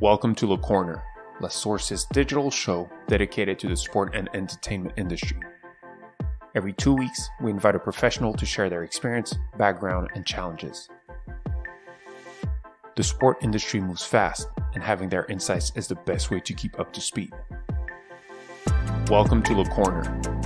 Welcome to LeCorner, La Source's digital show dedicated to the sport and entertainment industry. Every 2 weeks, we invite a professional to share their experience, background, and challenges. The sport industry moves fast, and having their insights is the best way to keep up to speed. Welcome to LeCorner.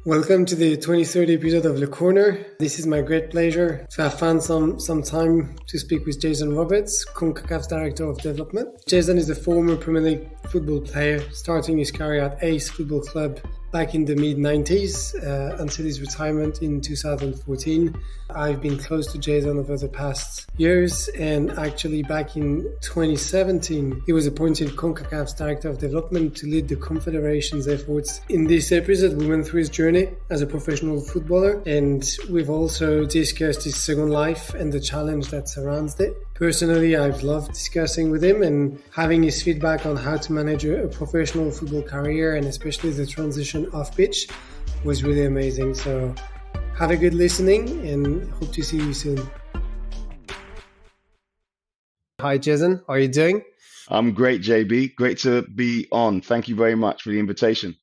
Welcome to the 23rd episode of LeCorner. This is my great pleasure to have found some time to speak with Jason Roberts, Concacaf's Director of Development. Jason is a former Premier League football player, starting his career at Ace Football Club back in the mid-90s until his retirement in 2014. I've been close to Jason over the past years, and actually back in 2017, he was appointed Concacaf's Director of Development to lead the Confederation's efforts. In this episode, we went through his journey as a professional footballer, and we've also discussed his second life and the challenge that surrounds it. Personally, I've loved discussing with him and having his feedback on how to manage a professional football career, and especially the transition off pitch was really amazing. So have a good listening and hope to see you soon. Hi, Jason. How are you doing? I'm great, JB. Great to be on. Thank you very much for the invitation.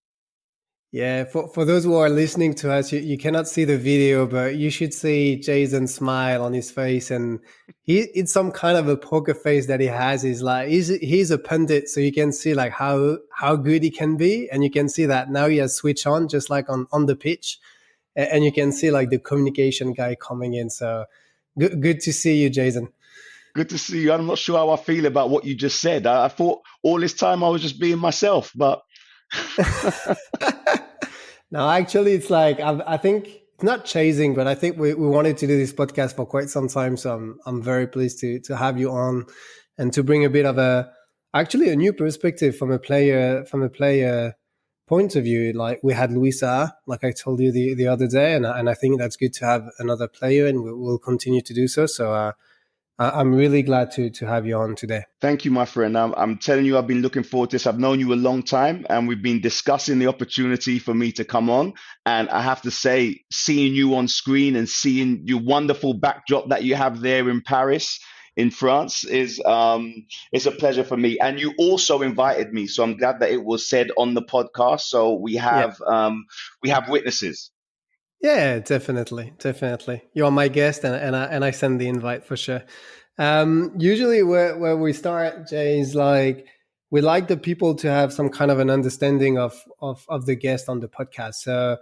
Yeah, for those who are listening to us, you cannot see the video, but you should see Jason's smile on his face, and it's some kind of a poker face that he has. He's a pundit, so you can see like how good he can be, and you can see that now he has switched on just like on the pitch, and you can see like the communication guy coming in. So good to see you, Jason. Good to see you. I'm not sure how I feel about what you just said. I thought all this time I was just being myself, but. No, actually, it's like I think it's not chasing, but I think we wanted to do this podcast for quite some time. So I'm very pleased to have you on and to bring a bit of a new perspective from a player point of view. Like we had Luisa, like I told you the other day, and I think that's good to have another player, and we'll continue to do so. So I'm really glad to have you on today. Thank you, my friend. I'm telling you, I've been looking forward to this. I've known you a long time, and we've been discussing the opportunity for me to come on. And I have to say, seeing you on screen and seeing your wonderful backdrop that you have there in Paris, in France, is a pleasure for me. And you also invited me, so I'm glad that it was said on the podcast. So we have witnesses. Yeah, definitely. You're my guest, and I send the invite for sure. Usually, where we start, Jay, is like we like the people to have some kind of an understanding of the guest on the podcast. So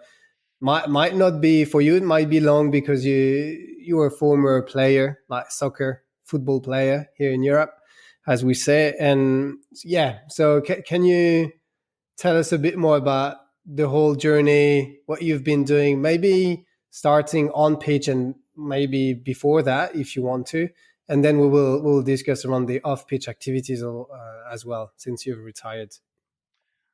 might not be for you. It might be long because you were a former player, like football player here in Europe, as we say. And yeah, so can you tell us a bit more about the whole journey, what you've been doing, maybe starting on pitch and maybe before that if you want to, and then we'll discuss around the off pitch activities as well since you've retired.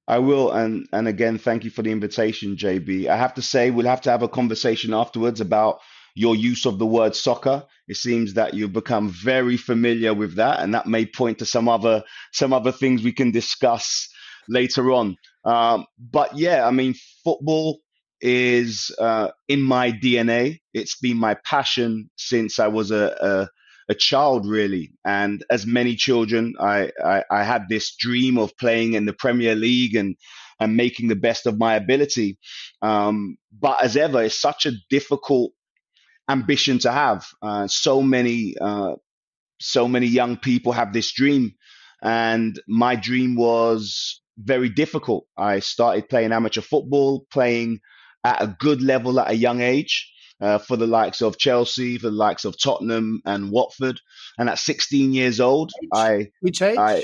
I will, and again, thank you for the invitation, JB. I have to say we'll have to have a conversation afterwards about your use of the word soccer. It seems that you've become very familiar with that, and that may point to some other things we can discuss later on. But yeah, I mean, football is in my DNA. It's been my passion since I was a child, really. And as many children, I had this dream of playing in the Premier League and making the best of my ability. But as ever, it's such a difficult ambition to have. So many young people have this dream, and my dream was very difficult. I started playing amateur football, playing at a good level at a young age for the likes of Chelsea, for the likes of Tottenham and Watford. And at 16 years old, Which age?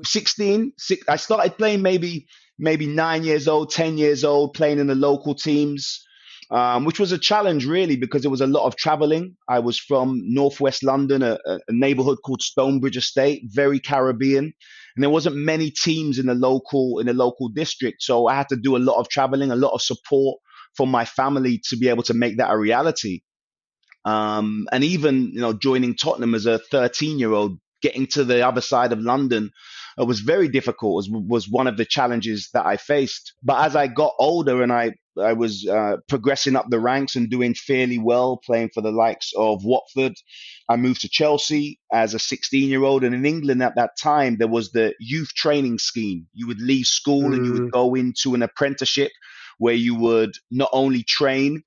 16. I started playing maybe 9 years old, 10 years old, playing in the local teams, which was a challenge really because there was a lot of traveling. I was from northwest London, a neighborhood called Stonebridge Estate, very Caribbean. And there wasn't many teams in the local district. So I had to do a lot of traveling, a lot of support from my family to be able to make that a reality. And even, joining Tottenham as a 13-year-old, getting to the other side of London was very difficult, was one of the challenges that I faced. But as I got older and I was progressing up the ranks and doing fairly well, playing for the likes of Watford. I moved to Chelsea as a 16-year-old. And in England at that time, there was the youth training scheme. You would leave school and you would Mm. go into an apprenticeship where you would not only train,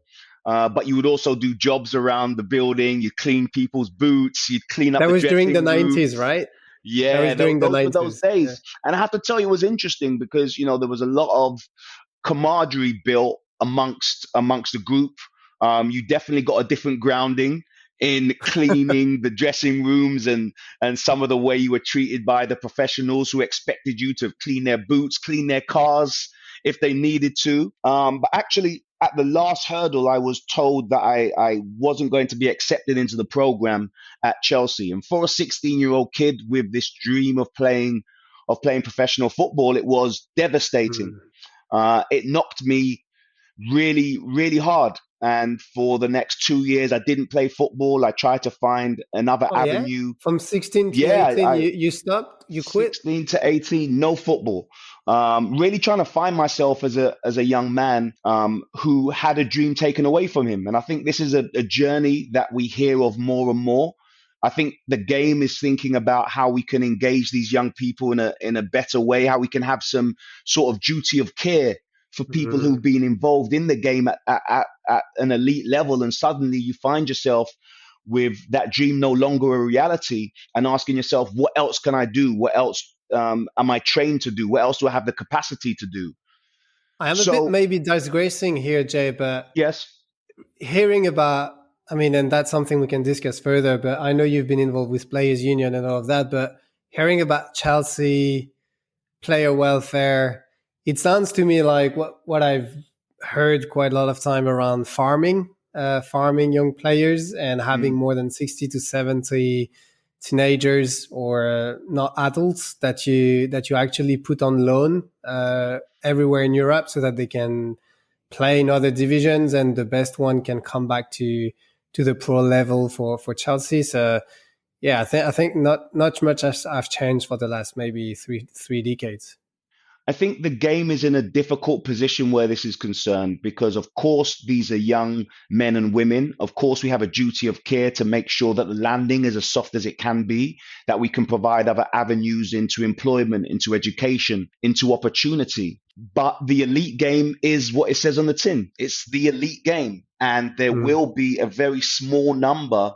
but you would also do jobs around the building. You clean people's boots, you'd clean up That the was during the dressing 90s, rooms. right? That Yeah, was during the those were those 90s. Yeah. days. And I have to tell you, it was interesting because, there was a lot of camaraderie built amongst the group. You definitely got a different grounding in cleaning the dressing rooms and some of the way you were treated by the professionals who expected you to clean their boots, clean their cars if they needed to. But actually, at the last hurdle, I was told that I wasn't going to be accepted into the program at Chelsea. And for a 16-year-old kid with this dream of playing professional football, it was devastating. Mm. It knocked me really, really hard. And for the next 2 years, I didn't play football. I tried to find another Oh yeah, avenue. from 16 to Yeah, 18, I you stopped, you quit. 16 to 18, no football. Really trying to find myself as a young man who had a dream taken away from him. And I think this is a journey that we hear of more and more. I think the game is thinking about how we can engage these young people in a better way, how we can have some sort of duty of care for people who've Mm. been involved in the game at an elite level. And suddenly you find yourself with that dream no longer a reality and asking yourself, what else can I do? What else am I trained to do? What else do I have the capacity to do? I am a bit So, maybe digressing here, Jay, but yes. hearing about, I mean, and that's something we can discuss further, but I know you've been involved with Players Union and all of that, but hearing about Chelsea player welfare, it sounds to me like what I've heard quite a lot of time around farming young players and having Mm, more than 60 to 70 teenagers or not adults that you actually put on loan everywhere in Europe so that they can play in other divisions and the best one can come back to the pro level for Chelsea. So yeah, I think not much has have changed for the last maybe three decades. I think the game is in a difficult position where this is concerned because, of course, these are young men and women. Of course, we have a duty of care to make sure that the landing is as soft as it can be, that we can provide other avenues into employment, into education, into opportunity. But the elite game is what it says on the tin. It's the elite game. And there Mm. will be a very small number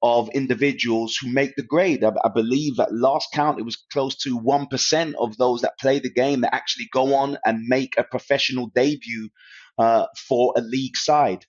of individuals who make the grade. I believe at last count, it was close to 1% of those that play the game that actually go on and make a professional debut for a league side.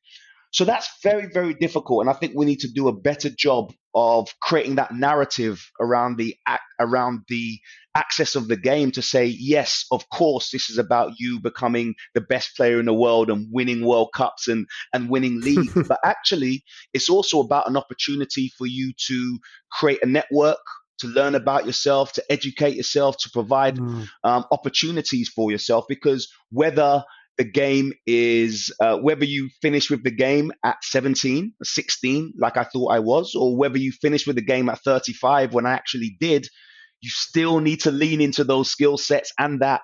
So that's very, very difficult, and I think we need to do a better job of creating that narrative around the access of the game to say, yes, of course, this is about you becoming the best player in the world and winning World Cups and winning leagues. But actually, it's also about an opportunity for you to create a network, to learn about yourself, to educate yourself, to provide Mm. opportunities for yourself. Because whether you finish with the game at 17, 16, like I thought I was, or whether you finish with the game at 35 when I actually did, you still need to lean into those skill sets and that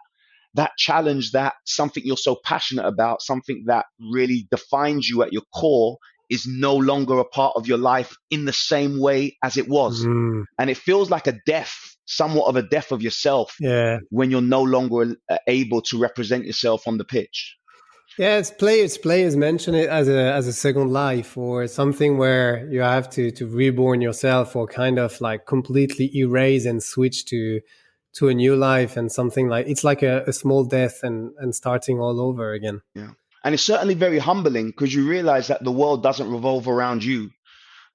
challenge, that something you're so passionate about, something that really defines you at your core is no longer a part of your life in the same way as it was. Mm. And it feels like a death, somewhat of a death of yourself Yeah. when you're no longer able to represent yourself on the pitch. Yeah, it's players mention it as a second life or something where you have to reborn yourself or kind of like completely erase and switch to a new life and something like it's like a small death and starting all over again. Yeah. And it's certainly very humbling because you realize that the world doesn't revolve around you.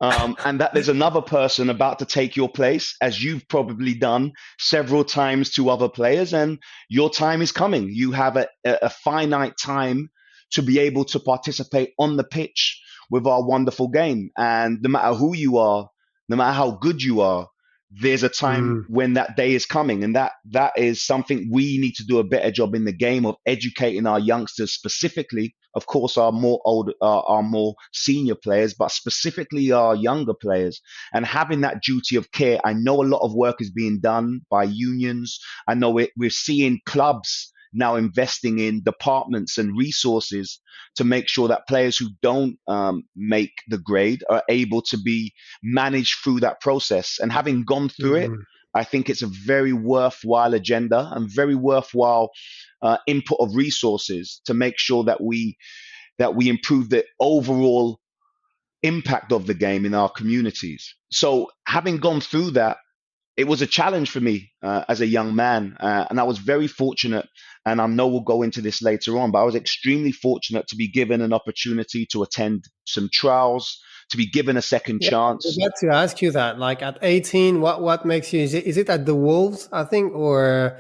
And that there's another person about to take your place, as you've probably done several times to other players, and your time is coming. You have a finite time to be able to participate on the pitch with our wonderful game. And no matter who you are, no matter how good you are, there's a time Mm. when that day is coming. And that is something we need to do a better job in the game of educating our youngsters specifically of course, our more older, our more senior players, but specifically our younger players. And having that duty of care, I know a lot of work is being done by unions. I know we're seeing clubs now investing in departments and resources to make sure that players who don't make the grade are able to be managed through that process. And having gone through it, I think it's a very worthwhile agenda and very worthwhile input of resources to make sure that we improve the overall impact of the game in our communities. So having gone through that, it was a challenge for me as a young man, and I was very fortunate. And I know we'll go into this later on, but I was extremely fortunate to be given an opportunity to attend some trials, to be given a second chance. I was about to ask you that. Like at 18, what makes you? Is it at the Wolves, I think, or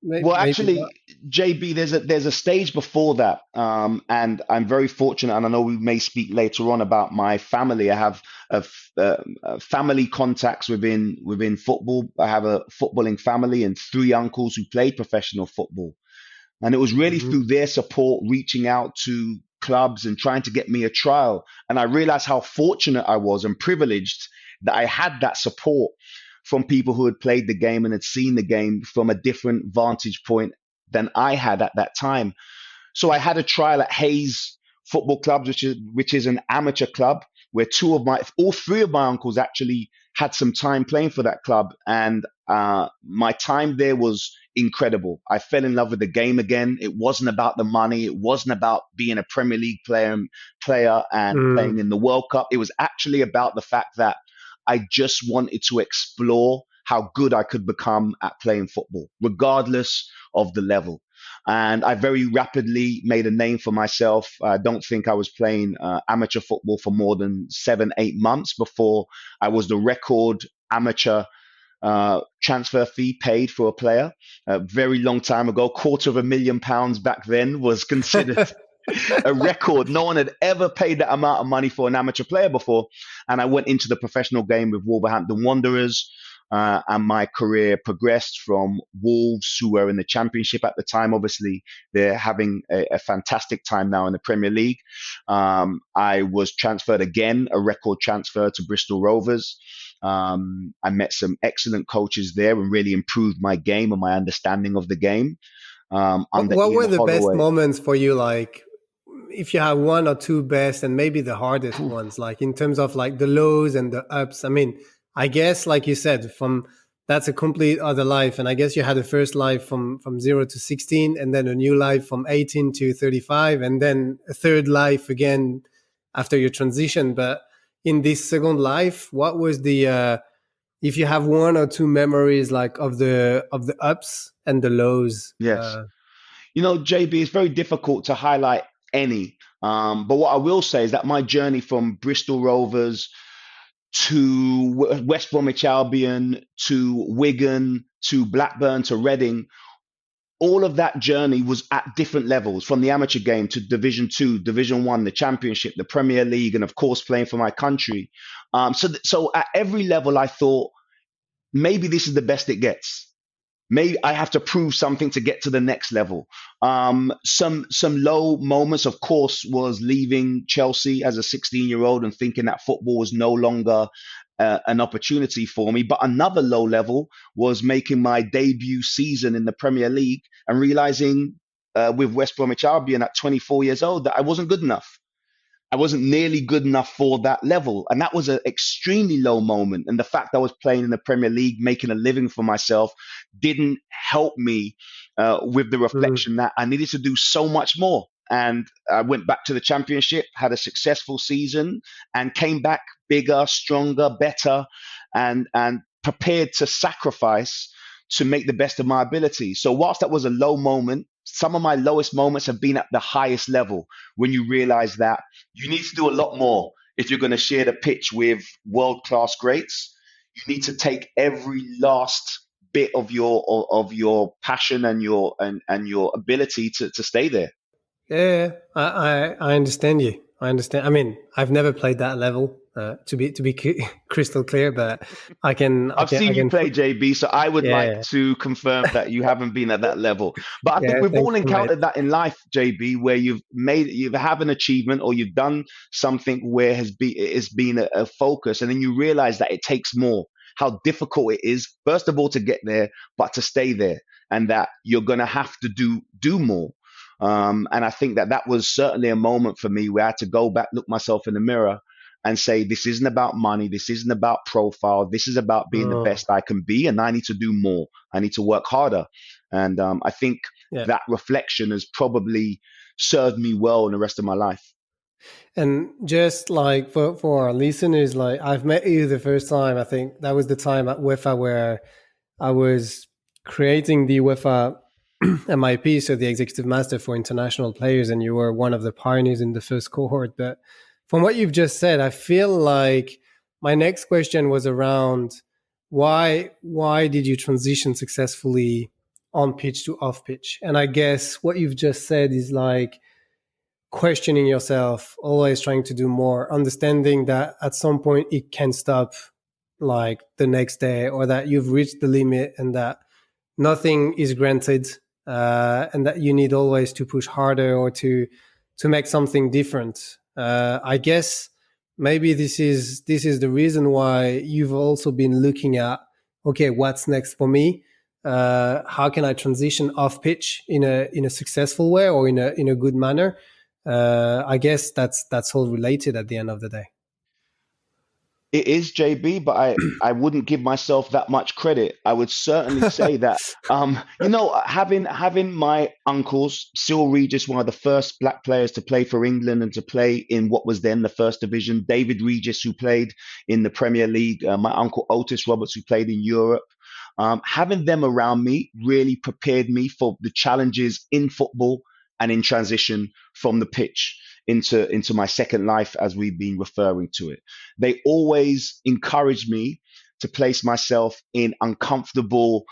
Well, actually, JB, there's a stage before that, and I'm very fortunate, and I know we may speak later on about my family. I have family contacts within football. I have a footballing family and three uncles who played professional football, and it was really through their support, reaching out to clubs and trying to get me a trial, and I realized how fortunate I was and privileged that I had that support from people who had played the game and had seen the game from a different vantage point than I had at that time. So I had a trial at Hayes Football Club, which is an amateur club where all three of my uncles actually had some time playing for that club. And my time there was incredible. I fell in love with the game again. It wasn't about the money. It wasn't about being a Premier League player and playing in the World Cup. It was actually about the fact that I just wanted to explore how good I could become at playing football, regardless of the level. And I very rapidly made a name for myself. I don't think I was playing amateur football for more than 7-8 months before I was the record amateur transfer fee paid for a player. A very long time ago, £250,000 back then was considered a record. No one had ever paid that amount of money for an amateur player before. And I went into the professional game with Wolverhampton Wanderers, and my career progressed from Wolves, who were in the Championship at the time. Obviously, they're having a fantastic time now in the Premier League. I was transferred again, a record transfer to Bristol Rovers. I met some excellent coaches there and really improved my game and my understanding of the game. What were the best moments for you? Like, if you have one or two best and maybe the hardest ones, like in terms of like the lows and the ups. I mean, I guess, like you said, that's a complete other life. And I guess you had a first life from 0 to 16, and then a new life from 18 to 35, and then a third life again after your transition. But in this second life, what was if you have one or two memories like of the ups and the lows? Yes. JB, it's very difficult to highlight any. But what I will say is that my journey from Bristol Rovers to West Bromwich Albion to Wigan to Blackburn to Reading, all of that journey was at different levels, from the amateur game to Division 2, Division 1, the Championship, the Premier League, and of course playing for my country. So at every level, I thought, maybe this is the best it gets. Maybe I have to prove something to get to the next level. Some low moments, of course, was leaving Chelsea as a 16-year-old and thinking that football was no longer an opportunity for me. But another low level was making my debut season in the Premier League and realizing with West Bromwich Albion at 24 years old that I wasn't good enough. I wasn't nearly good enough for that level. And that was an extremely low moment. And the fact I was playing in the Premier League, making a living for myself, didn't help me with the reflection that I needed to do so much more. And I went back to the Championship, had a successful season, and came back bigger, stronger, better, and prepared to sacrifice to make the best of my ability. So whilst that was a low moment, some of my lowest moments have been at the highest level, when you realize that you need to do a lot more if you're going to share the pitch with world-class greats. You need to take every last bit of your passion and your ability to stay there. Yeah, I understand you. I understand. I mean, I've never played that level, to be crystal clear, but I can I've seen you play, JB, so I would like yeah, to confirm that you haven't been at that level. But I think yeah. we've all Thank you, mate. encountered that in life, JB, where you have an achievement or you've done something where it's been a focus, and then you realize that it takes more. How difficult it is, first of all, to get there, but to stay there, and that you're gonna have to do more. And I think that was certainly a moment for me where I had to go back, look myself in the mirror, and say, this isn't about money. This isn't about profile. This is about being the Oh, best I can be. And I need to do more. I need to work harder. And I think yeah. that reflection has probably served me well in the rest of my life. And just like for our listeners, like I've met you the first time. I think that was the time at UEFA where I was creating the UEFA MIP, so the Executive Master for International Players, and you were one of the pioneers in the first cohort. But from what you've just said, I feel like my next question was around why did you transition successfully on pitch to off pitch? And I guess what you've just said is like questioning yourself, always trying to do more, understanding that at some point it can stop like the next day, or that you've reached the limit and that nothing is granted, and that you need always to push harder or to make something different. I guess maybe this is the reason why you've also been looking at, okay, what's next for me? How can I transition off pitch in a successful way or in a good manner? I guess that's all related at the end of the day. It is, JB, but I wouldn't give myself that much credit. I would certainly say that, having my uncles, Cyril Regis, one of the first black players to play for England and to play in what was then the first division, David Regis, who played in the Premier League, my uncle Otis Roberts, who played in Europe. Having them around me really prepared me for the challenges in football and in transition from the pitch into my second life, as we've been referring to it. They always encouraged me to place myself in uncomfortable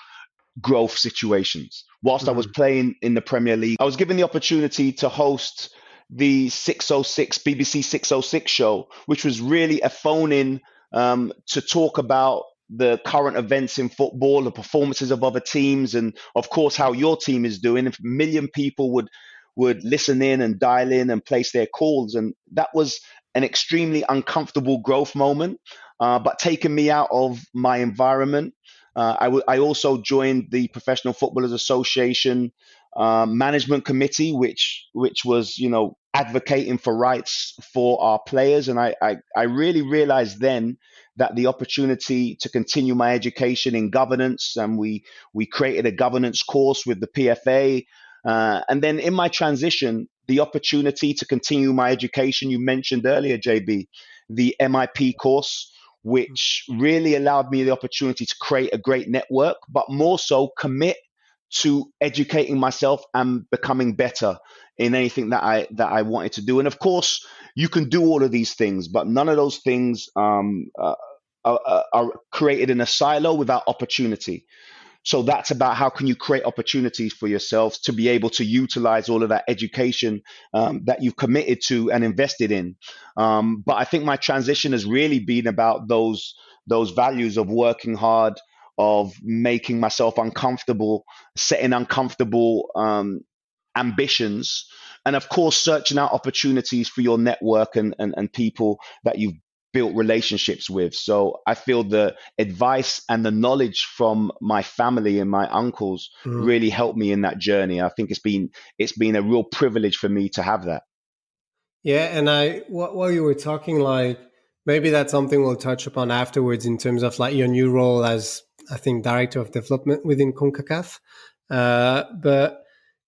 growth situations. Whilst I was Mm. playing in the Premier League, I was given the opportunity to host the 606 BBC 606 show, which was really a phone in to talk about the current events in football, the performances of other teams, and of course how your team is doing. If a million people would listen in and dial in and place their calls, and that was an extremely uncomfortable growth moment, but taking me out of my environment. I also joined the Professional Footballers Association management committee, which was advocating for rights for our players, and I really realized then that the opportunity to continue my education in governance, and we created a governance course with the PFA, and then in my transition, the opportunity to continue my education. You mentioned earlier, JB, the MIP course, which really allowed me the opportunity to create a great network, but more so commit to educating myself and becoming better in anything that I wanted to do. And of course, you can do all of these things, but none of those things are created in a silo without opportunity. So that's about how can you create opportunities for yourselves to be able to utilize all of that education that you've committed to and invested in. But I think my transition has really been about those values of working hard, of making myself uncomfortable, setting uncomfortable ambitions, and of course searching out opportunities for your network and people that you've built relationships with. So I feel the advice and the knowledge from my family and my uncles Mm. really helped me in that journey. I think it's been a real privilege for me to have that. Yeah, and while you were talking, like maybe that's something we'll touch upon afterwards in terms of like your new role as, I think, director of development within Concacaf. But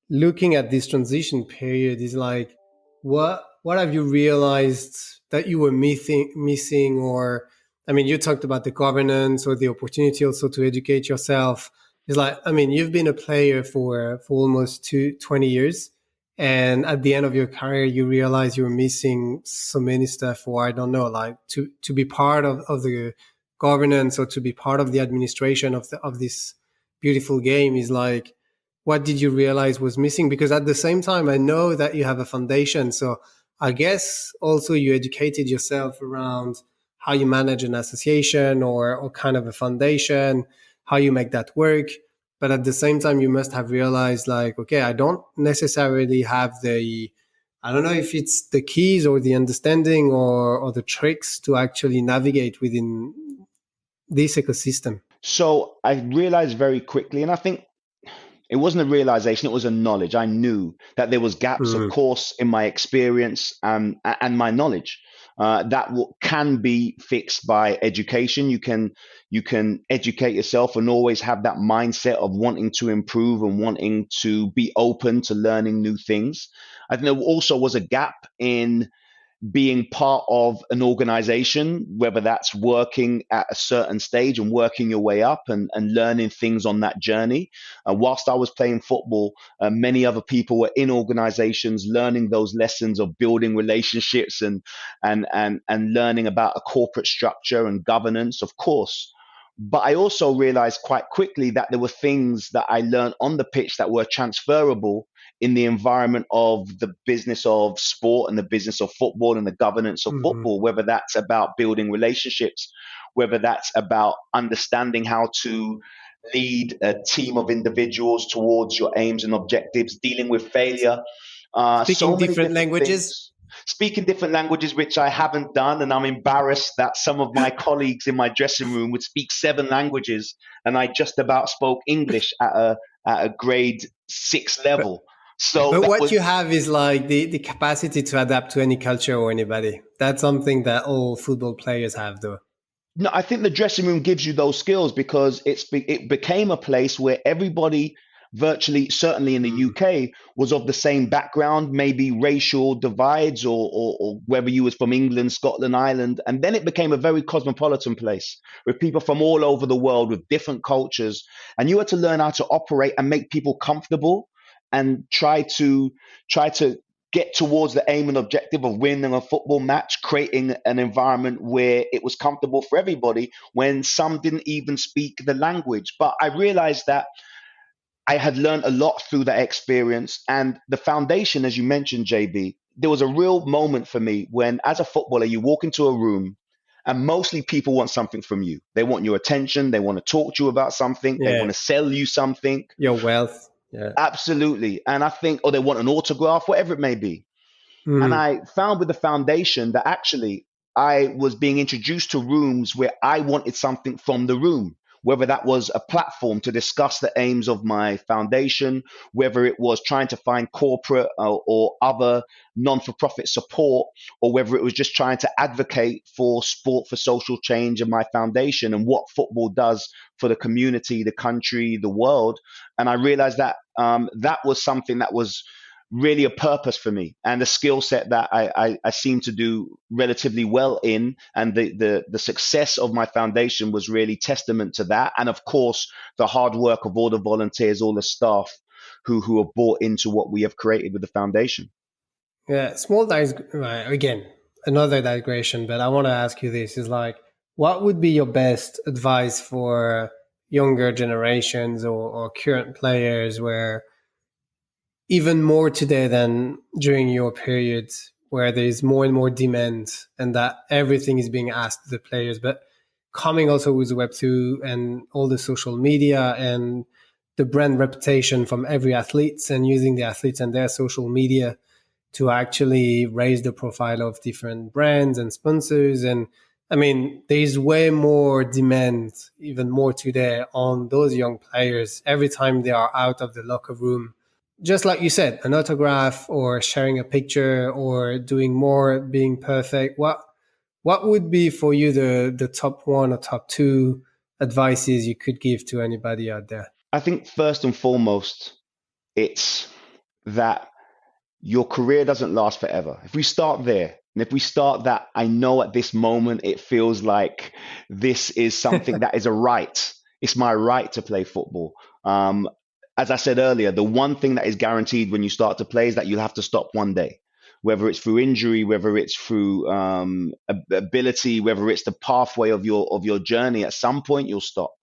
looking at this transition period is like, what have you realized that you were missing? Or, I mean, you talked about the governance or the opportunity also to educate yourself. It's like, I mean, you've been a player for almost 20 years. And at the end of your career, you realize you're missing so many stuff, or I don't know, like to be part of the governance or to be part of the administration of this beautiful game is like, what did you realize was missing? Because at the same time, I know that you have a foundation. So I guess also you educated yourself around how you manage an association or kind of a foundation, how you make that work. But at the same time, you must have realized like, okay, I don't necessarily have I don't know if it's the keys or the understanding or the tricks to actually navigate within this ecosystem. So I realized very quickly, and I think it wasn't a realization, it was a knowledge. I knew that there was gaps, of Mm. course, in my experience and my knowledge that can be fixed by education. You can educate yourself and always have that mindset of wanting to improve and wanting to be open to learning new things. I think there also was a gap in being part of an organization, whether that's working at a certain stage and working your way up and learning things on that journey. Whilst I was playing football, many other people were in organizations learning those lessons of building relationships and learning about a corporate structure and governance, of course. But I also realized quite quickly that there were things that I learned on the pitch that were transferable in the environment of the business of sport and the business of football and the governance of Mm-hmm. football, whether that's about building relationships, whether that's about understanding how to lead a team of individuals towards your aims and objectives, dealing with failure, so Speaking many different different languages. things. Speaking different languages, which I haven't done, and I'm embarrassed that some of my colleagues in my dressing room would speak 7 languages, and I just about spoke English at a grade 6 But level. So But that what you was have is like the capacity to adapt to any culture or anybody. That's something that all football players have, though. no. I think the dressing room gives you those skills because it became a place where everybody, virtually, certainly in the Mm. UK, was of the same background, maybe racial divides or whether you was from England, Scotland, Ireland, and then it became a very cosmopolitan place with people from all over the world with different cultures, and you had to learn how to operate and make people comfortable and try to get towards the aim and objective of winning a football match, creating an environment where it was comfortable for everybody when some didn't even speak the language. But I realized that I had learned a lot through that experience and the foundation, as you mentioned, JB. There was a real moment for me when, as a footballer, you walk into a room and mostly people want something from you. They want your attention. They want to talk to you about something. They want Yeah, to sell you something. your wealth. Yeah. Absolutely. And I think, or they want an autograph, whatever it may be. And Mm. I found with the foundation that actually I was being introduced to rooms where I wanted something from the room, whether that was a platform to discuss the aims of my foundation, whether it was trying to find corporate or other non for profit support, or whether it was just trying to advocate for sport for social change and my foundation and what football does for the community, the country, the world. And I realized that that was something that was really a purpose for me and a skill set that I seem to do relatively well in. And the success of my foundation was really testament to that. And of course, the hard work of all the volunteers, all the staff who are bought into what we have created with the foundation. Yeah, right, again, another digression, but I want to ask you this is like, what would be your best advice for younger generations or current players where even more today than during your period where there is more and more demand and that everything is being asked of the players, but coming also with Web2 and all the social media and the brand reputation from every athletes and using the athletes and their social media to actually raise the profile of different brands and sponsors. And I mean, there's way more demand, even more today, on those young players every time they are out of the locker room. Just like you said, an autograph or sharing a picture or doing more, being perfect. What would be for you the top one or top two advices you could give to anybody out there? I think first and foremost, it's that your career doesn't last forever. If we start there, and if we start that, I know at this moment it feels like this is something that is a right. It's my right to play football. As I said earlier, the one thing that is guaranteed when you start to play is that you'll have to stop one day, whether it's through injury, whether it's through ability, whether it's the pathway of your journey. At some point, you'll stop.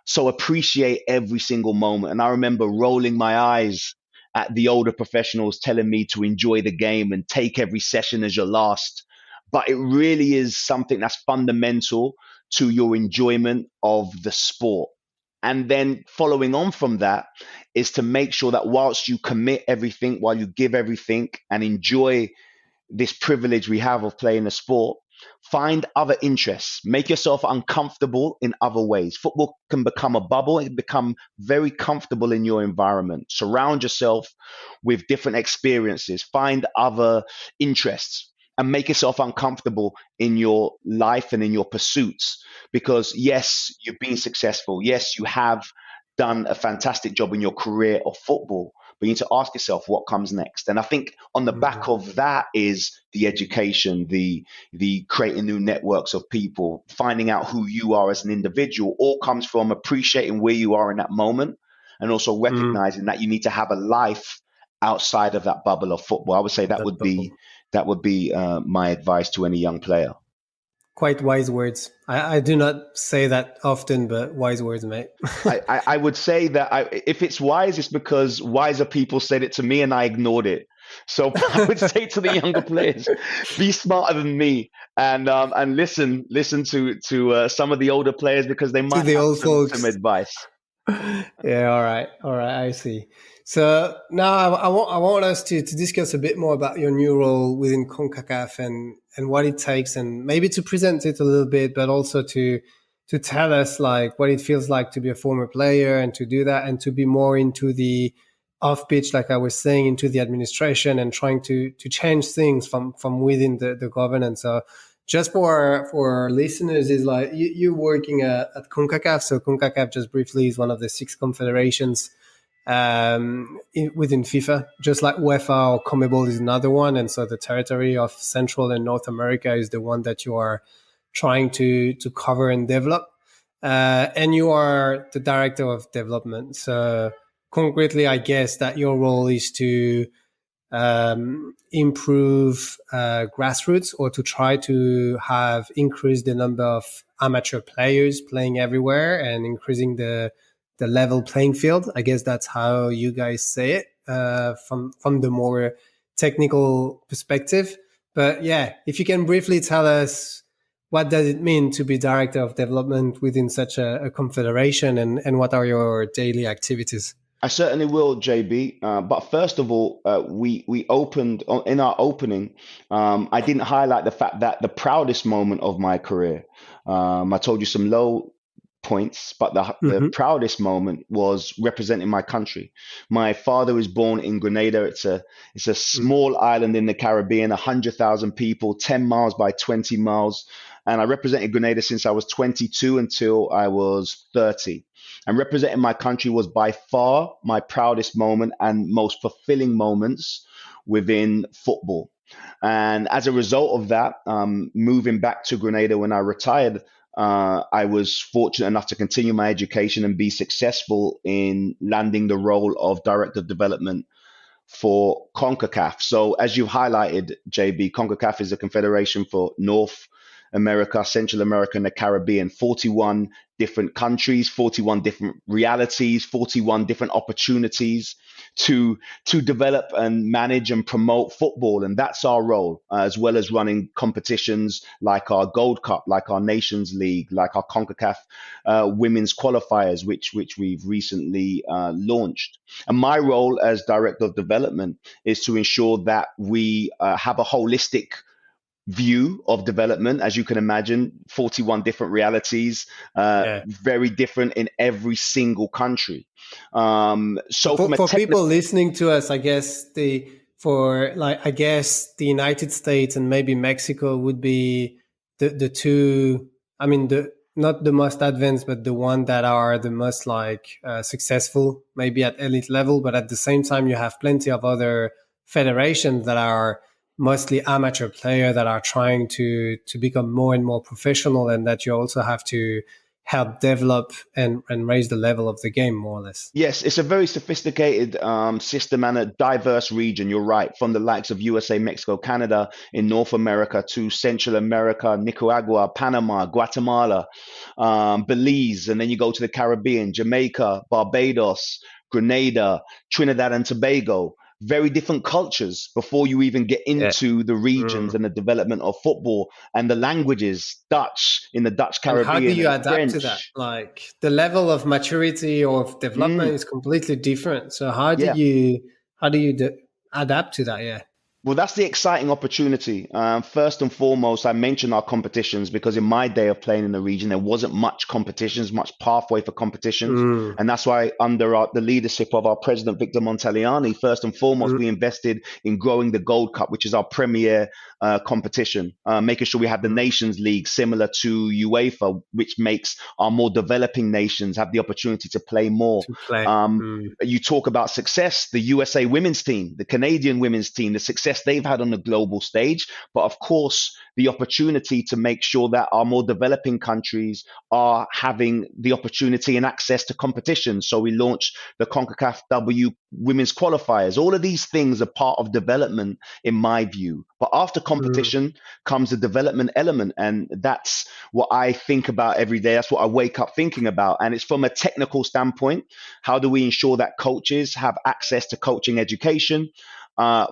So appreciate every single moment. And I remember rolling my eyes at the older professionals telling me to enjoy the game and take every session as your last. but it really is something that's fundamental to your enjoyment of the sport. And then following on from that is to make sure that whilst you commit everything, while you give everything and enjoy this privilege we have of playing a sport, find other interests, make yourself uncomfortable in other ways. Football can become a bubble, it can become very comfortable in your environment. Surround yourself with different experiences, find other interests, and make yourself uncomfortable in your life and in your pursuits. Because yes, you've been successful. Yes, you have done a fantastic job in your career of football, but you need to ask yourself what comes next. And I think on the back of that is the education, the creating new networks of people, finding out who you are as an individual, all comes from appreciating where you are in that moment and also recognizing that you need to have a life outside of that bubble of football. I would say that would be my advice to any young player. Quite wise words. I do not say that often, but wise words, mate. I would say that if it's wise, it's because wiser people said it to me and I ignored it. So I would say to the younger players, be smarter than me and listen to some of the older players because they might have some advice. Yeah, all right, I see. So now I want us to discuss a bit more about your new role within Concacaf and what it takes, and maybe to present it a little bit, but also to tell us like what it feels like to be a former player and to do that and to be more into the off pitch, like I was saying, into the administration and trying to change things from within the governance. So just for our listeners, is like you're working at Concacaf. So Concacaf, just briefly, is one of the 6 confederations within FIFA, just like UEFA or CONMEBOL is another one. And so the territory of Central and North America is the one that you are trying to cover and develop. And you are the director of development. So concretely, I guess that your role is to improve grassroots, or to try to have increased the number of amateur players playing everywhere and increasing the level playing field. I guess that's how you guys say it from the more technical perspective. But yeah, if you can briefly tell us what does it mean to be director of development within such a confederation, and what are your daily activities? I certainly will, JB. But first of all, we opened in our opening. I didn't highlight the fact that the proudest moment of my career. I told you some low points, but the proudest moment was representing my country. My father was born in Grenada. It's a small island in the Caribbean, 100,000 people, 10 miles by 20 miles. And I represented Grenada since I was 22 until I was 30. And representing my country was by far my proudest moment and most fulfilling moments within football. And as a result of that, moving back to Grenada when I retired, I was fortunate enough to continue my education and be successful in landing the role of director of development for CONCACAF. So as you highlighted, JB, CONCACAF is a confederation for North America, Central America, and the Caribbean. 41 different countries, 41 different realities, 41 different opportunities to develop and manage and promote football. And that's our role, as well as running competitions like our Gold Cup, like our Nations League, like our CONCACAF women's qualifiers, which we've recently launched. And my role as director of development is to ensure that we have a holistic view of development. As you can imagine, 41 different realities, very different in every single country. So for people listening to us, I guess the United States and maybe Mexico would be the two. I mean, not the most advanced, but the one that are the most successful, maybe at elite level. But at the same time, you have plenty of other federations that are mostly amateur players that are trying to become more and more professional, and that you also have to help develop and raise the level of the game, more or less. Yes, it's a very sophisticated system and a diverse region. You're right, from the likes of USA, Mexico, Canada in North America to Central America, Nicaragua, Panama, Guatemala, Belize, and then you go to the Caribbean, Jamaica, Barbados, Grenada, Trinidad and Tobago. very different cultures before you even get Yeah. into the regions and the development of football and the languages, Dutch in the Dutch And how do Caribbean you and adapt to that? French. Like the level of maturity or of development Mm, is completely different. So yeah. how do you adapt to that? Yeah. Well, that's the exciting opportunity. First and foremost, I mentioned our competitions because in my day of playing in the region, there wasn't much competitions, much pathway for competitions. Mm, And that's why under the leadership of our president, Victor Montaliani, first and foremost, mm, we invested in growing the Gold Cup, which is our premier competition, making sure we have the mm. Nations League similar to UEFA, which makes our more developing nations have the opportunity to play more. To play. Um, you talk about success, the USA women's team, the Canadian women's team, the success they've had on the global stage. But of course, the opportunity to make sure that our more developing countries are having the opportunity and access to competition. So we launched the Concacaf W women's qualifiers. All of these things are part of development, in my view. But after Mm, competition comes the development element. And that's what I think about every day. That's what I wake up thinking about. And it's from a technical standpoint. How do we ensure that coaches have access to coaching education?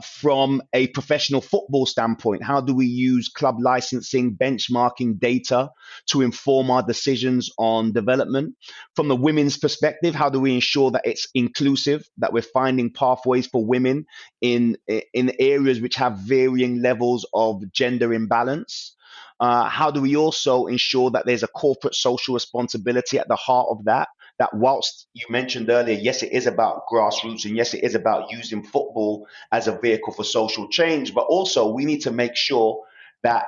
From a professional football standpoint, how do we use club licensing, benchmarking data to inform our decisions on development? From the women's perspective, how do we ensure that it's inclusive, that we're finding pathways for women in areas which have varying levels of gender imbalance? How do we also ensure that there's a corporate social responsibility at the heart of that? That whilst you mentioned earlier, yes, it is about grassroots and yes, it is about using football as a vehicle for social change, but also we need to make sure that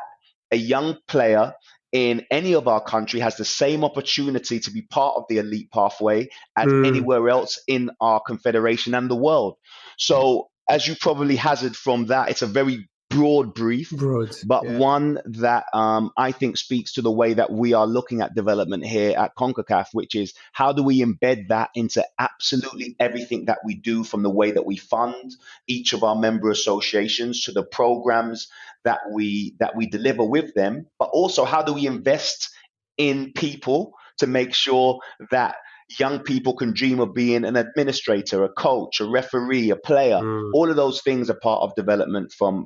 a young player in any of our country has the same opportunity to be part of the elite pathway as mm. anywhere else in our confederation and the world. So, as you probably hazard from that, it's a very broad brief, Broad. but Yeah. one that I think speaks to the way that we are looking at development here at CONCACAF, which is how do we embed that into absolutely everything that we do, from the way that we fund each of our member associations to the programs that we deliver with them, but also how do we invest in people to make sure that young people can dream of being an administrator, a coach, a referee, a player. Mm. All of those things are part of development from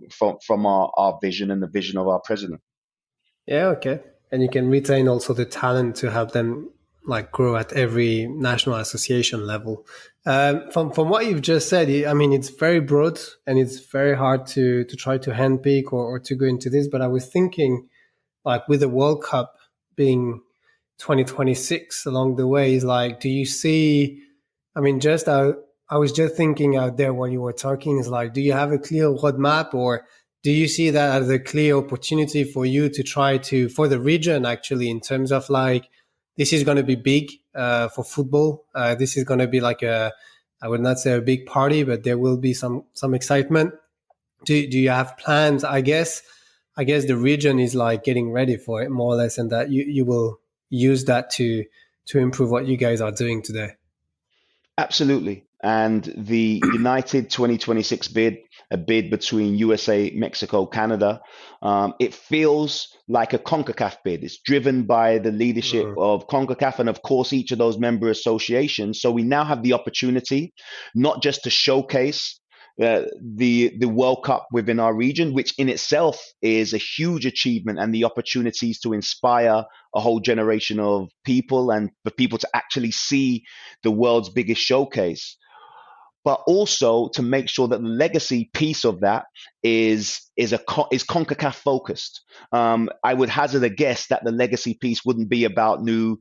our vision and the vision of our president. Yeah. Okay. And you can retain also the talent to help them like grow at every national association level. From what you've just said, I mean, it's very broad and it's very hard to try to handpick or to go into this. But I was thinking, like with the World Cup being 2026 along the way, is like, do you see? I mean, I was just thinking out there while you were talking, is like, do you have a clear roadmap, or do you see that as a clear opportunity for you to try to, for the region actually, in terms of like, this is going to be big for football. This is going to be like I would not say a big party, but there will be some excitement. Do you have plans? I guess the region is like getting ready for it more or less, and that you will use that to improve what you guys are doing today. Absolutely. And the United 2026 bid, a bid between USA, Mexico, Canada, it feels like a CONCACAF bid. It's driven by the leadership Mm, of CONCACAF and, of course, each of those member associations. So we now have the opportunity not just to showcase the World Cup within our region, which in itself is a huge achievement, and the opportunities to inspire a whole generation of people and for people to actually see the world's biggest showcase, but also to make sure that the legacy piece of that is Concacaf focused. I would hazard a guess that the legacy piece wouldn't be about new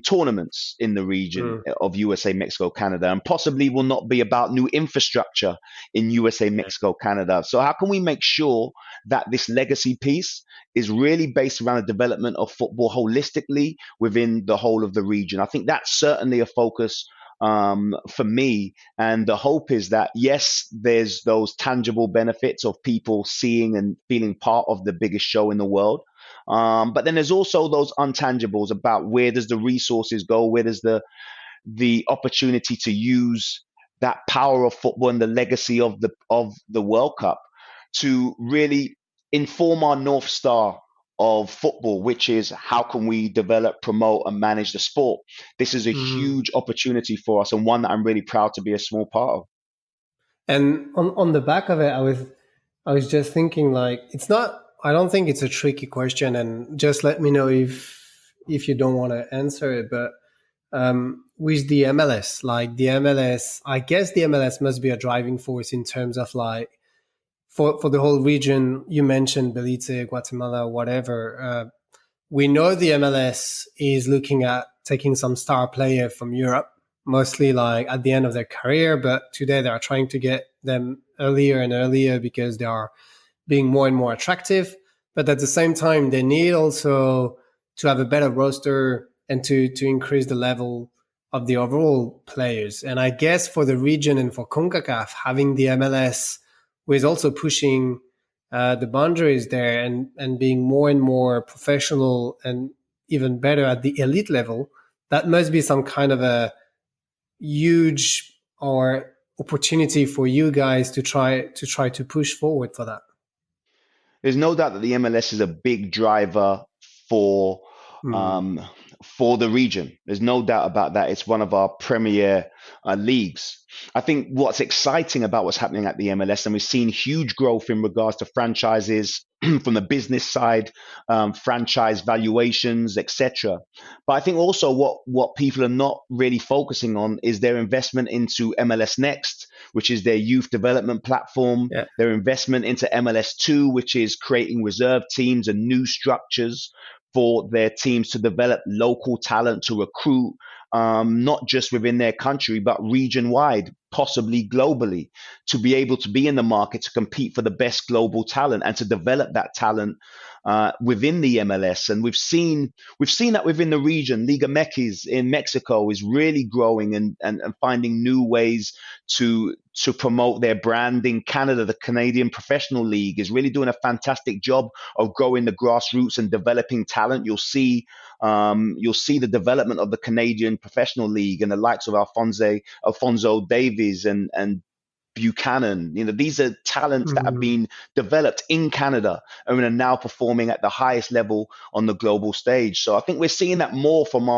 tournaments in the region mm, of USA, Mexico, Canada, and possibly will not be about new infrastructure in USA, yeah. Mexico, Canada. So how can we make sure that this legacy piece is really based around the development of football holistically within the whole of the region? I think that's certainly a focus for me. And the hope is that, yes, there's those tangible benefits of people seeing and feeling part of the biggest show in the world. But then there's also those untangibles about where does the resources go, where does the opportunity to use that power of football and the legacy of the World Cup to really inform our North Star of football, which is how can we develop, promote, and manage the sport. This is a Mm. huge opportunity for us, and one that I'm really proud to be a small part of. And on the back of it, I was just thinking like it's not. I don't think it's a tricky question, and just let me know if you don't want to answer it. But with the MLS, like the MLS, I guess the MLS must be a driving force in terms of like for the whole region. You mentioned Belize, Guatemala, whatever. We know the MLS is looking at taking some star player from Europe, mostly like at the end of their career, but today they are trying to get them earlier and earlier because they are being more and more attractive. But at the same time, they need also to have a better roster and to increase the level of the overall players. And I guess for the region and for CONCACAF, having the MLS who is also pushing the boundaries there and being more and more professional and even better at the elite level, that must be some kind of a huge or opportunity for you guys to push forward for that. There's no doubt that the MLS is a big driver for um, for the region. There's no doubt about that. It's one of our premier leagues. I think what's exciting about what's happening at the MLS, and we've seen huge growth in regards to franchises from the business side, franchise valuations, etc. But I think also what people are not really focusing on is their investment into MLS Next, which is their youth development platform, Yeah. their investment into MLS2, which is creating reserve teams and new structures for their teams to develop local talent to recruit, not just within their country, but region wide, possibly globally, to be able to be in the market to compete for the best global talent and to develop that talent within the MLS. And we've seen that within the region. Liga MX in Mexico is really growing and finding new ways to promote their brand. In Canada, the Canadian Professional League is really doing a fantastic job of growing the grassroots and developing talent. You'll see the development of the Canadian Professional League and the likes of Alfonso Davies and Buchanan. These are talents that have been developed in Canada and are now performing at the highest level on the global stage. So I think we're seeing that more from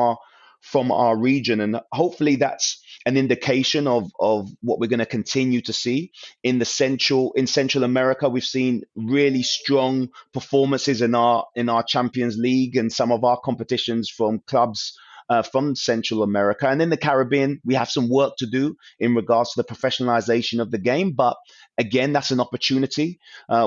our region, and hopefully that's an indication of what we're going to continue to see in Central America. We've seen really strong performances in our Champions League and some of our competitions from clubs from Central America. And in the Caribbean, we have some work to do in regards to the professionalization of the game. But again, that's an opportunity.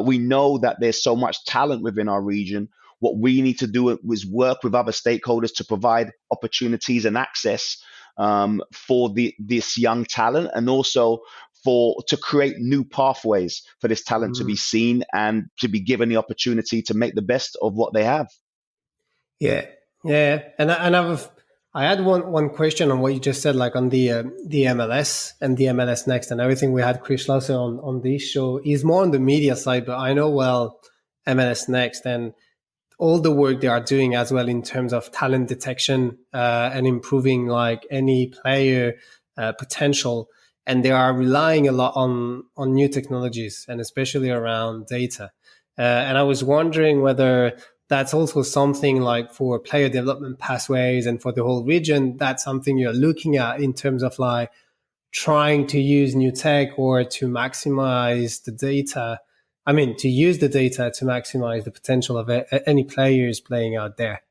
We know that there's so much talent within our region. What we need to do is work with other stakeholders to provide opportunities and access for this young talent, and also to create new pathways for this talent to be seen and to be given the opportunity to make the best of what they have. Yeah, yeah, and I had one question on what you just said, like on the MLS and the MLS Next and everything. We had Chris Lasser on this show. He's more on the media side, but I know well MLS Next and all the work they are doing as well in terms of talent detection and improving like any player potential. And they are relying a lot on new technologies and especially around data. And I was wondering whether that's also something like for player development pathways and for the whole region, that's something you're looking at in terms of like trying to use new tech or to maximize the data. I mean, to use the data to maximize the potential of any players playing out there.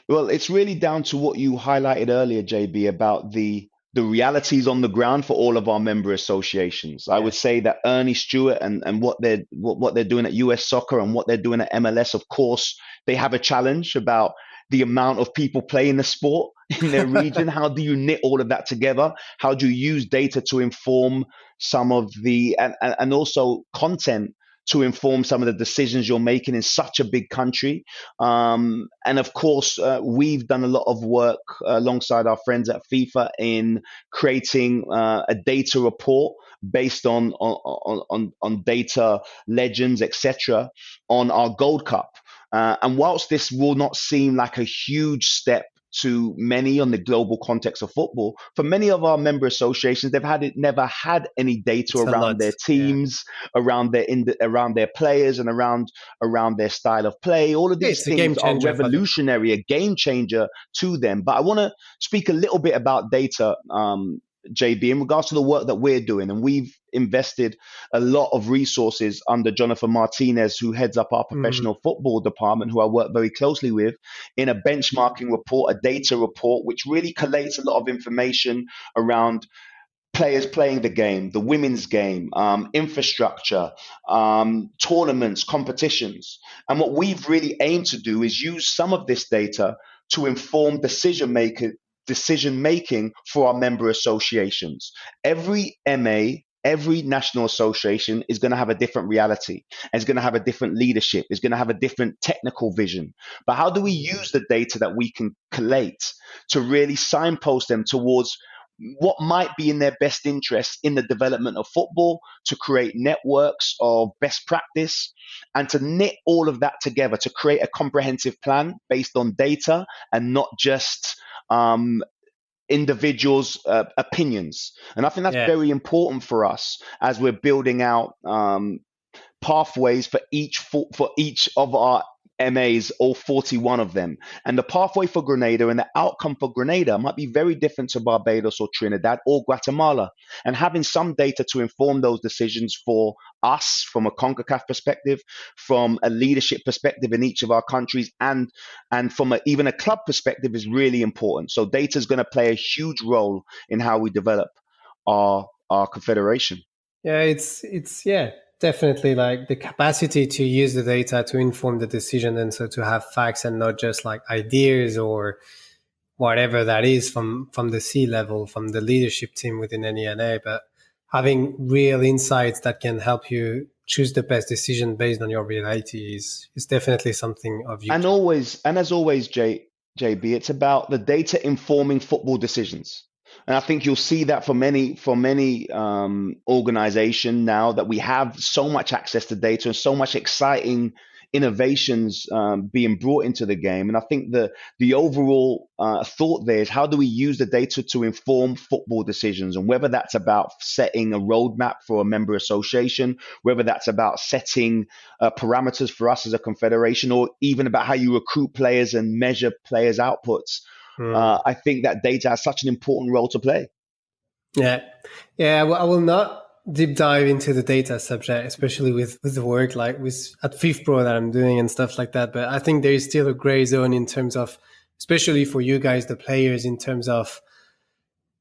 Well, it's really down to what you highlighted earlier, JB, about the realities on the ground for all of our member associations. I would say that Ernie Stewart and what they're doing at US Soccer and what they're doing at MLS, of course, they have a challenge about the amount of people playing the sport in their region. How do you knit all of that together? How do you use data to inform some of and also content to inform some of the decisions you're making in such a big country? And of course, we've done a lot of work alongside our friends at FIFA in creating a data report based on data legends, etc., on our Gold Cup. And whilst this will not seem like a huge step to many on the global context of football, for many of our member associations, never had any data around their teams, around their players, and around their style of play. All of these things are revolutionary, a game changer to them. But I want to speak a little bit about data JB, in regards to the work that we're doing, and we've invested a lot of resources under Jonathan Martinez, who heads up our Mm. professional football department, who I work very closely with, in a benchmarking report, a data report, which really collates a lot of information around players playing the game, the women's game, infrastructure, tournaments, competitions. And what we've really aimed to do is use some of this data to inform decision making for our member associations. Every MA, every national association is going to have a different reality, is going to have a different leadership, is going to have a different technical vision. But how do we use the data that we can collate to really signpost them towards what might be in their best interest in the development of football, to create networks of best practice, and to knit all of that together to create a comprehensive plan based on data and not just individuals' opinions. And I think that's Yeah. very important for us as we're building out pathways for each of our MAs, all 41 of them. And the pathway for Grenada and the outcome for Grenada might be very different to Barbados or Trinidad or Guatemala. And having some data to inform those decisions for us from a CONCACAF perspective, from a leadership perspective in each of our countries, and from even a club perspective is really important. So data is going to play a huge role in how we develop our confederation. Yeah, it's yeah, definitely like the capacity to use the data to inform the decision, and so to have facts and not just like ideas or whatever that is from the C level, from the leadership team within any NA, but having real insights that can help you choose the best decision based on your reality is definitely something of And use. always, and as always, JB, it's about the data informing football decisions. And I think you'll see that for many organization now that we have so much access to data and so much exciting innovations being brought into the game. And I think the overall thought there is, how do we use the data to inform football decisions? And whether that's about setting a roadmap for a member association, whether that's about setting parameters for us as a confederation, or even about how you recruit players and measure players' outputs. I think that data has such an important role to play. Yeah, yeah. I will not deep dive into the data subject, especially with the work like with at Fifth Pro that I'm doing and stuff like that. But I think there is still a gray zone in terms of, especially for you guys, the players, in terms of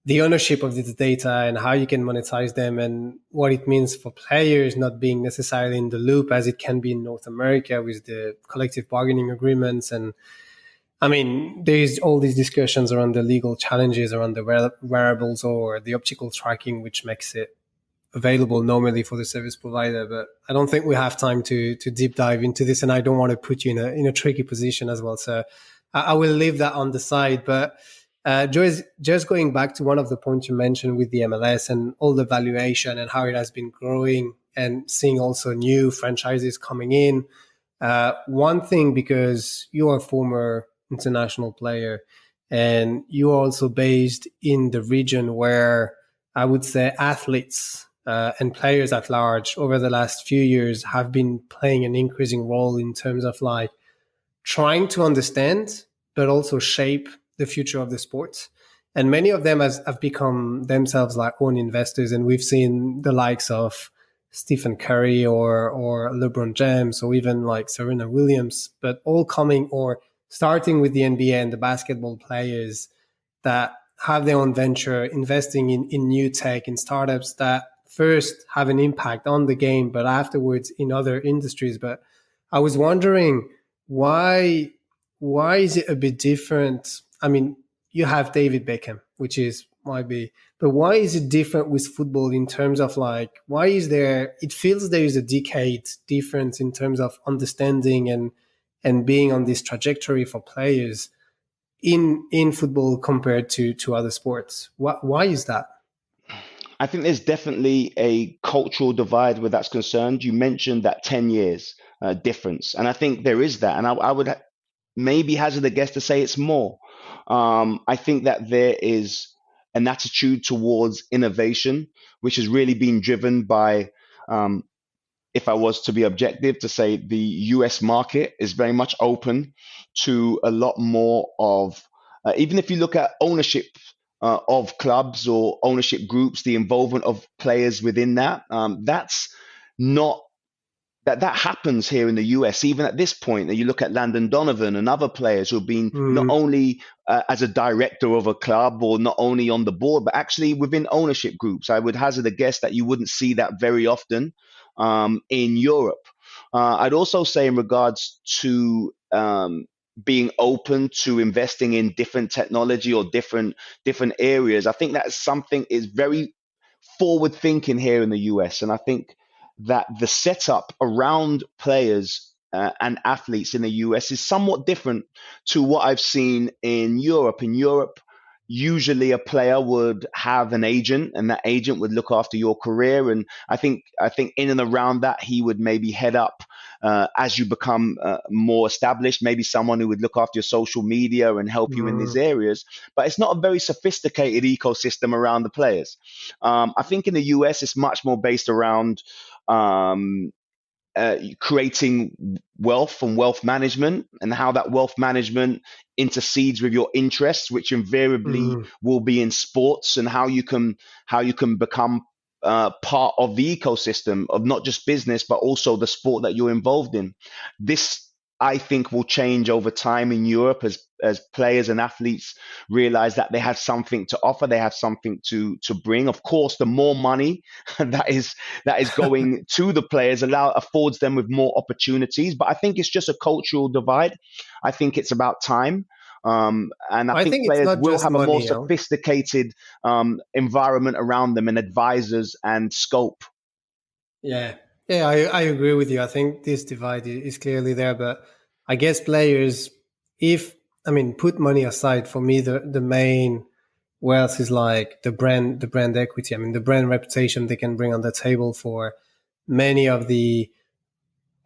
the ownership of the data and how you can monetize them, and what it means for players not being necessarily in the loop as it can be in North America with the collective bargaining agreements. And I mean, there's all these discussions around the legal challenges around the wearables or the optical tracking, which makes it available normally for the service provider. But I don't think we have time to deep dive into this, and I don't want to put you in a tricky position as well. So I will leave that on the side. But Joyce, just going back to one of the points you mentioned with the MLS and all the valuation and how it has been growing, and seeing also new franchises coming in. One thing, because you are a former international player and you are also based in the region where I would say athletes and players at large over the last few years have been playing an increasing role in terms of like trying to understand, but also shape the future of the sport. And many of them have become themselves like own investors. And we've seen the likes of Stephen Curry or LeBron James, or even like Serena Williams, but all coming or starting with the NBA and the basketball players that have their own venture, investing in new tech, in startups that first have an impact on the game, but afterwards in other industries. But I was wondering, why is it a bit different? I mean, you have David Beckham, which is might be, but why is it different with football in terms of like, why is there, it feels there is a decade difference in terms of understanding and being on this trajectory for players in football compared to other sports? Why is that? I think there's definitely a cultural divide where that's concerned. You mentioned that 10 years difference, and I think there is that. And I would maybe hazard a guess to say it's more. I think that there is an attitude towards innovation, which has really been driven by, if I was to be objective, to say the US market is very much open to a lot more of, even if you look at ownership of clubs or ownership groups, the involvement of players within that. That's not that happens here in the US, even at this point. That you look at Landon Donovan and other players who have been not only as a director of a club or not only on the board, but actually within ownership groups. I would hazard a guess that you wouldn't see that very often in Europe. I'd also say in regards to being open to investing in different technology or different areas, I think that's something is very forward thinking here in the US, and I think that the setup around players and athletes in the US is somewhat different to what I've seen in Europe. In Europe, usually a player would have an agent, and that agent would look after your career. And I think in and around that, he would maybe head up as you become more established, maybe someone who would look after your social media and help you in these areas. But it's not a very sophisticated ecosystem around the players. I think in the US, it's much more based around creating wealth and wealth management, and how that wealth management intercedes with your interests, which invariably will be in sports, and how you can become part of the ecosystem of not just business but also the sport that you're involved in. This, I think, will change over time in Europe as players and athletes realize that they have something to offer, they have something to bring. Of course, the more money that is going to the players affords them with more opportunities. But I think it's just a cultural divide. I think it's about time. And I think it's players not will just have a more money, you know? sophisticated environment around them and advisors and scope. Yeah, yeah, I agree with you. I think this divide is clearly there, but I guess players, put money aside, for me, the main wealth is like the brand equity. I mean, the brand reputation they can bring on the table for many of the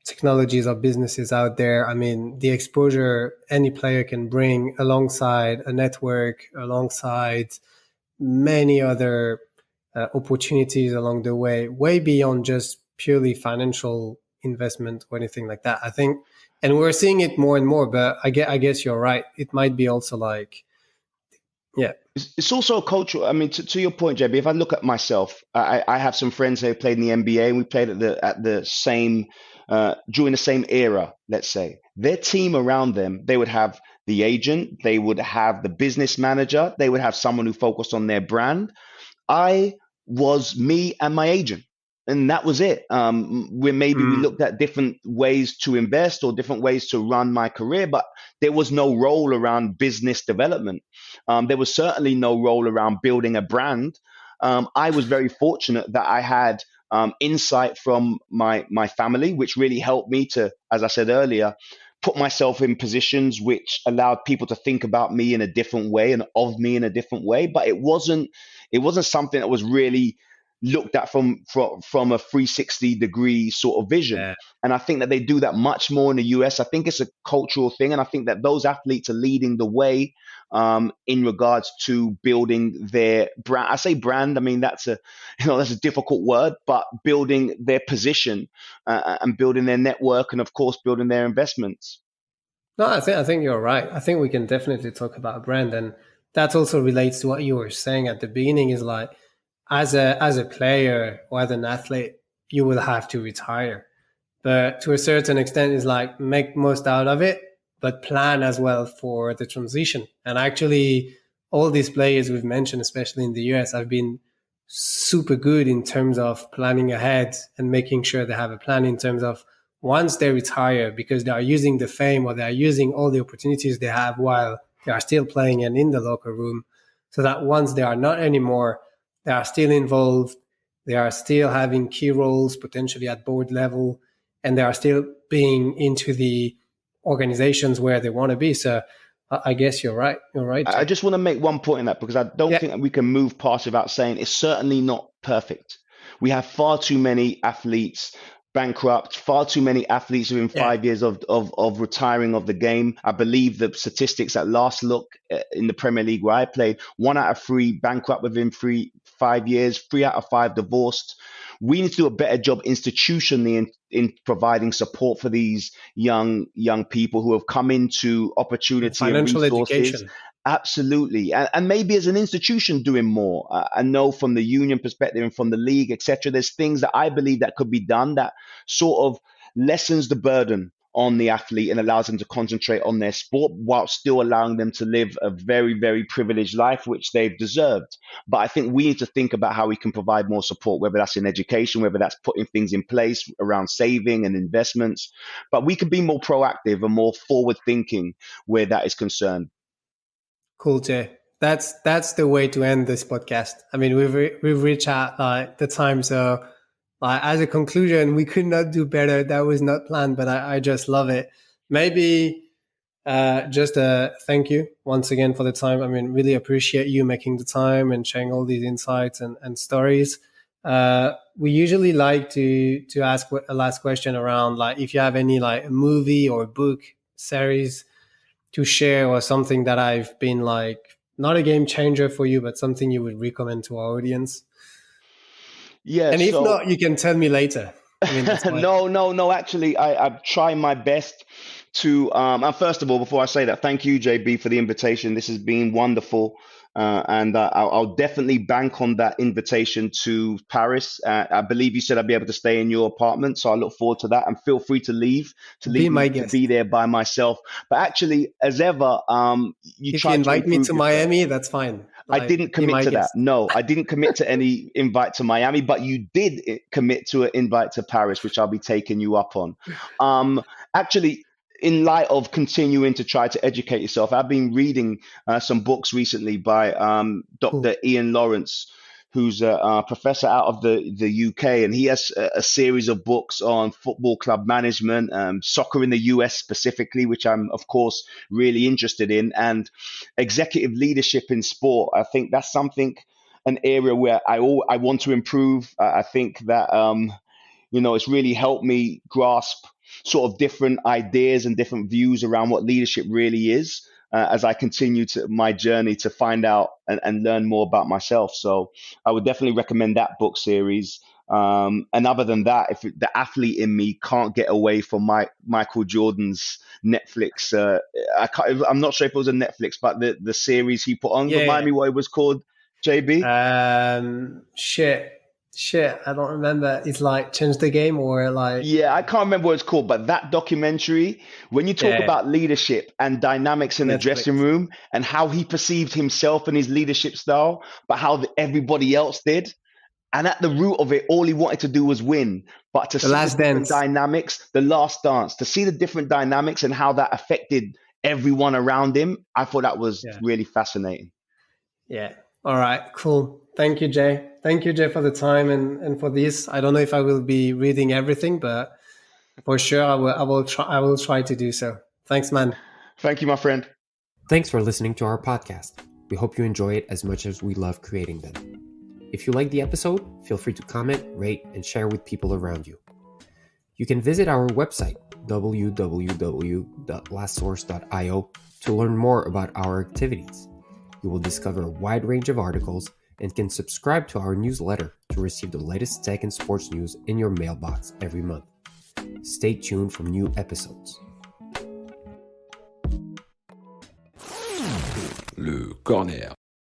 technologies or businesses out there. I mean, the exposure any player can bring alongside a network, alongside many other opportunities along the way beyond just purely financial investment or anything like that. I think, and we're seeing it more and more. But I guess you're right. It might be also like, yeah, It's also a cultural. I mean, to your point, JB. If I look at myself, I have some friends who played in the NBA, and we played at the same during the same era. Let's say their team around them, they would have the agent, they would have the business manager, they would have someone who focused on their brand. I was me and my agent, and that was it. Where maybe we looked at different ways to invest or different ways to run my career, but there was no role around business development. There was certainly no role around building a brand. I was very fortunate that I had insight from my family, which really helped me to, as I said earlier, put myself in positions which allowed people to think about me in a different way and of me in a different way. But it wasn't something that was really looked at from a 360-degree sort of vision. yeah. And I think that they do that much more in the US. I think it's a cultural thing, and I think that those athletes are leading the way in regards to building their brand. I say brand, I mean that's a difficult word, but building their position and building their network, and of course building their investments. No, I think you're right. I think we can definitely talk about brand, and that also relates to what you were saying at the beginning. Is like, as a player or as an athlete, you will have to retire, but to a certain extent, is like make most out of it, but plan as well for the transition. And actually, all these players we've mentioned, especially in the US, have been super good in terms of planning ahead and making sure they have a plan in terms of once they retire, because they are using the fame or they are using all the opportunities they have while they are still playing and in the locker room, so that once they are not anymore, they are still involved, they are still having key roles, potentially at board level, and they are still being into the organizations where they want to be. So I guess you're right. You're right, I Jay. just want to make one point in that, because I don't Yeah, think that we can move past without saying it's certainly not perfect. We have far too many athletes bankrupt, far too many athletes within yeah. 5 years of retiring of the game. I believe the statistics at last look in the Premier League where I played, 1 out of 3 bankrupt within 5 years, 3 out of 5 divorced. We need to do a better job institutionally in providing support for these young people who have come into And opportunity and financial resources education. Absolutely. And maybe as an institution doing more. I know from the union perspective and from the league, etc., there's things that I believe that could be done that sort of lessens the burden on the athlete and allows them to concentrate on their sport while still allowing them to live a very, very privileged life, which they've deserved. But I think we need to think about how we can provide more support, whether that's in education, whether that's putting things in place around saving and investments. But we could be more proactive and more forward thinking where that is concerned. Cool, Jay. That's the way to end this podcast. I mean, we've reached out like the time, so as a conclusion, we could not do better. That was not planned, but I just love it. Maybe just a thank you once again for the time. I mean, really appreciate you making the time and sharing all these insights and stories. We usually like to ask a last question around like if you have any like movie or book series to share or something that I've been like not a game changer for you, but something you would recommend to our audience. Yeah, And if so not, you can tell me later. I mean, that's fine. no. Actually, I'm trying my best to. And first of all, before I say that, thank you, JB, for the invitation. This has been wonderful, and I'll definitely bank on that invitation to Paris. I believe you said I'd be able to stay in your apartment, so I look forward to that. And feel free to leave Be my me to guest. be there by myself. But actually, as ever, you If try you to invite me improve to yourself. Miami, that's fine. I Like, didn't be my commit to that. guest. No, I didn't commit to any invite to Miami, but you did commit to an invite to Paris, which I'll be taking you up on. Actually, in light of continuing to try to educate yourself, I've been reading some books recently by Dr. Cool. Ian Lawrence, who's a professor out of the UK, and he has a series of books on football club management, soccer in the US specifically, which I'm of course really interested in, and executive leadership in sport. I think that's an area where I want to improve. I think that it's really helped me grasp sort of different ideas and different views around what leadership really is as I continue to my journey to find out and learn more about myself. So I would definitely recommend that book series. And other than that, if the athlete in me can't get away from Michael Jordan's Netflix, I'm not sure if it was a Netflix, but the series he put on, remind me what it was called, JB? Shit. I don't remember. It's like Change the Game or like. Yeah, I can't remember what it's called, but that documentary, when you talk about leadership and dynamics in the dressing room and how he perceived himself and his leadership style, but how everybody else did. And at the root of it, all he wanted to do was win. But to see the different dynamics, the last dance, to see the different dynamics and how that affected everyone around him, I thought that was really fascinating. Yeah. All right. Cool. Thank you, Jay. Thank you, Jay, for the time and for this. I don't know if I will be reading everything, but for sure I will try to do so. Thanks, man. Thank you, my friend. Thanks for listening to our podcast. We hope you enjoy it as much as we love creating them. If you like the episode, feel free to comment, rate, and share with people around you. You can visit our website, www.lastsource.io, to learn more about our activities. You will discover a wide range of articles and can subscribe to our newsletter to receive the latest tech and sports news in your mailbox every month. Stay tuned for new episodes. Le Corner.